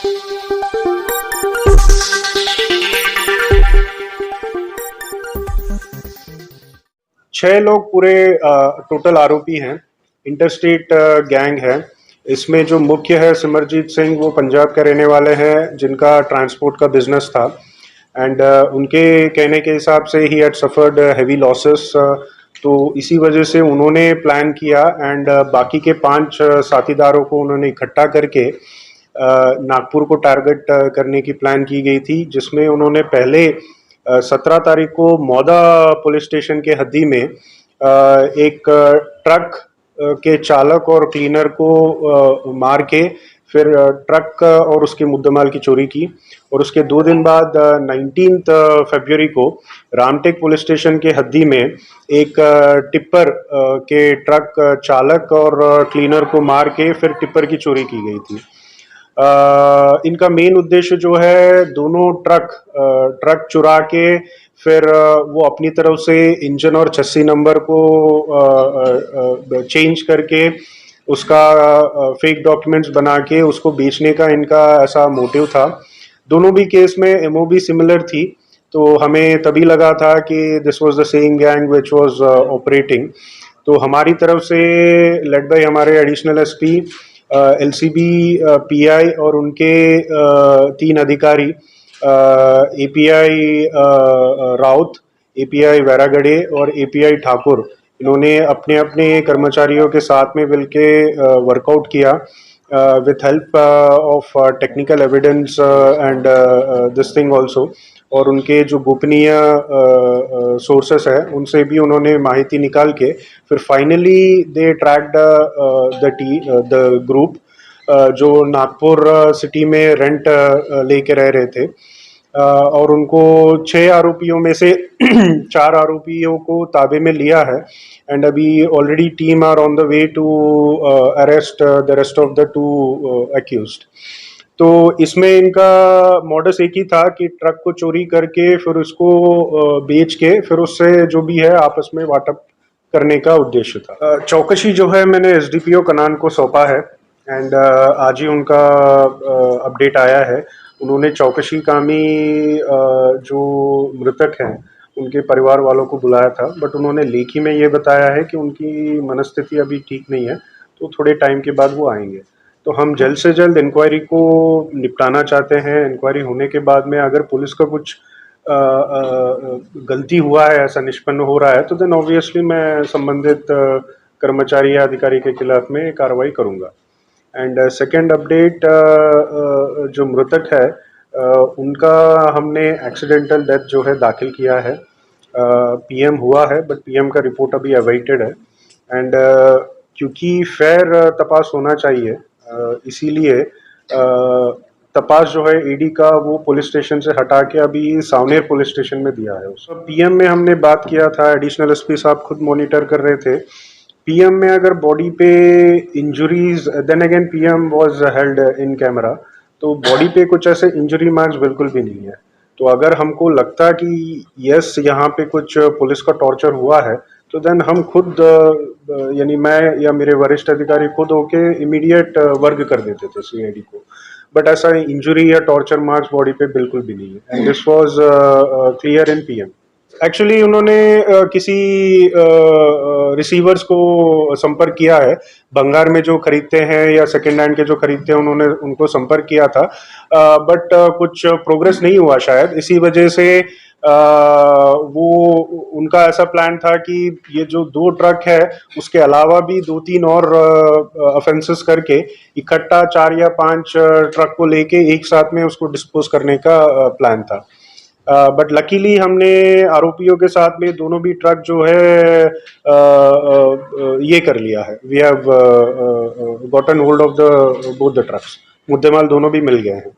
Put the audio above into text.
छह लोग पूरे टोटल आरोपी हैं। इंटरस्टेट गैंग है। इसमें जो मुख्य है सिमरजीत सिंह, वो पंजाब के रहने वाले हैं जिनका ट्रांसपोर्ट का बिजनेस था। एंड उनके कहने के हिसाब से he had suffered heavy losses, तो इसी वजह से उन्होंने प्लान किया एंड बाकी के 5 साथीदारों को उन्होंने इकट्ठा करके नागपुर को टारगेट करने की प्लान की गई थी, जिसमें उन्होंने पहले 17 तारीख को मौदा पुलिस स्टेशन के हद्दी में एक ट्रक के चालक और क्लीनर को मार के फिर ट्रक और उसके मुद्देमाल की चोरी की। और उसके 2 दिन बाद 19 फरवरी को रामटेक पुलिस स्टेशन के हद्दी में एक टिप्पर के ट्रक चालक और क्लीनर को मार के फिर टिप्पर की चोरी की गई थी। इनका मेन उद्देश्य जो है, दोनों ट्रक चुरा के फिर वो अपनी तरफ से इंजन और चस्सी नंबर को चेंज करके उसका फेक डॉक्यूमेंट्स बना के उसको बेचने का इनका ऐसा मोटिव था। दोनों भी केस में एमओबी सिमिलर थी, तो हमें तभी लगा था कि this was the same gang which was operating. तो हमारी तरफ से लेड बाय हमारे एडिशनल एसपी, एलसीबी पीआई और उनके 3 अधिकारी, एपीआई राउत, एपीआई वैरागढ़े और एपीआई ठाकुर, इन्होंने अपने अपने कर्मचारियों के साथ में मिलके वर्कआउट किया with help of technical evidence and this thing also। और उनके जो गोपनीय सोर्सेस है उनसे भी उन्होंने माहिती निकाल के फिर finally they tracked the group जो नागपुर सिटी में रेंट लेके रह रहे थे। और उनको 6 आरोपियों में से 4 आरोपियों को ताबे में लिया है एंड अभी already team are on the way to arrest the rest of the 2 accused. तो इसमें इनका मॉडस एक ही था कि ट्रक को चोरी करके फिर उसको बेच के फिर उससे जो भी है आपस में वाटअप करने का उद्देश्य था। चौकसी जो है मैंने एसडीपीओ कनान को सौंपा है एंड आज ही उनका अपडेट आया है। उन्होंने चौकसी कामी जो मृतक हैं उनके परिवार वालों को बुलाया था, बट उन्होंने लेखी में ये बताया है कि उनकी मनस्थिति अभी ठीक नहीं है, तो थोड़े टाइम के बाद वो आएंगे। तो हम जल्द से जल्द इंक्वायरी को निपटाना चाहते हैं। इंक्वायरी होने के बाद में अगर पुलिस का कुछ गलती हुआ है, ऐसा निष्पन्न हो रहा है, तो देन ऑब्वियसली मैं संबंधित कर्मचारी या अधिकारी के खिलाफ में कार्रवाई करूंगा। एंड सेकेंड अपडेट, जो मृतक है उनका हमने एक्सीडेंटल डेथ जो है दाखिल किया है। पीएम हुआ है बट पीएम का रिपोर्ट अभी अवेटेड है एंड क्योंकि फेयर तपास होना चाहिए, इसीलिए तपास जो है ईडी का वो पुलिस स्टेशन से हटा के अभी सावनेर पुलिस स्टेशन में दिया है। उसका पीएम में हमने बात किया था, एडिशनल एसपी साहब खुद मॉनिटर कर रहे थे। पीएम में अगर बॉडी पे injuries, then again PM was held in camera, तो बॉडी पे कुछ ऐसे इंजरी मार्क्स बिल्कुल भी नहीं है। तो अगर हमको लगता कि यस यहाँ पे कुछ पुलिस का टॉर्चर हुआ है, तो देन हम खुद यानी मैं या मेरे वरिष्ठ अधिकारी खुद होके इमीडिएट वर्ग कर देते थे सीआईडी को। बट ऐसा इंजरी या टॉर्चर मार्क्स बॉडी पे बिल्कुल भी नहीं है and this was clear in PM. Actually उन्होंने किसी रिसीवर्स को संपर्क किया है, भंगार में जो खरीदते हैं या सेकेंड हैंड के जो खरीदते हैं, उन्होंने उनको संपर्क किया था, बट कुछ प्रोग्रेस नहीं हुआ शायद। इसी वजह से वो उनका ऐसा प्लान था कि ये जो 2 ट्रक है उसके अलावा भी 2-3 और ऑफेंसेस करके इकट्ठा 4 या 5 ट्रक को लेके एक साथ में उसको डिस्पोज करने का प्लान था। बट लकीली हमने आरोपियों के साथ में दोनों भी ट्रक जो है ये कर लिया है। We have gotten hold of the both the trucks. मुद्देमाल दोनों भी मिल गए हैं।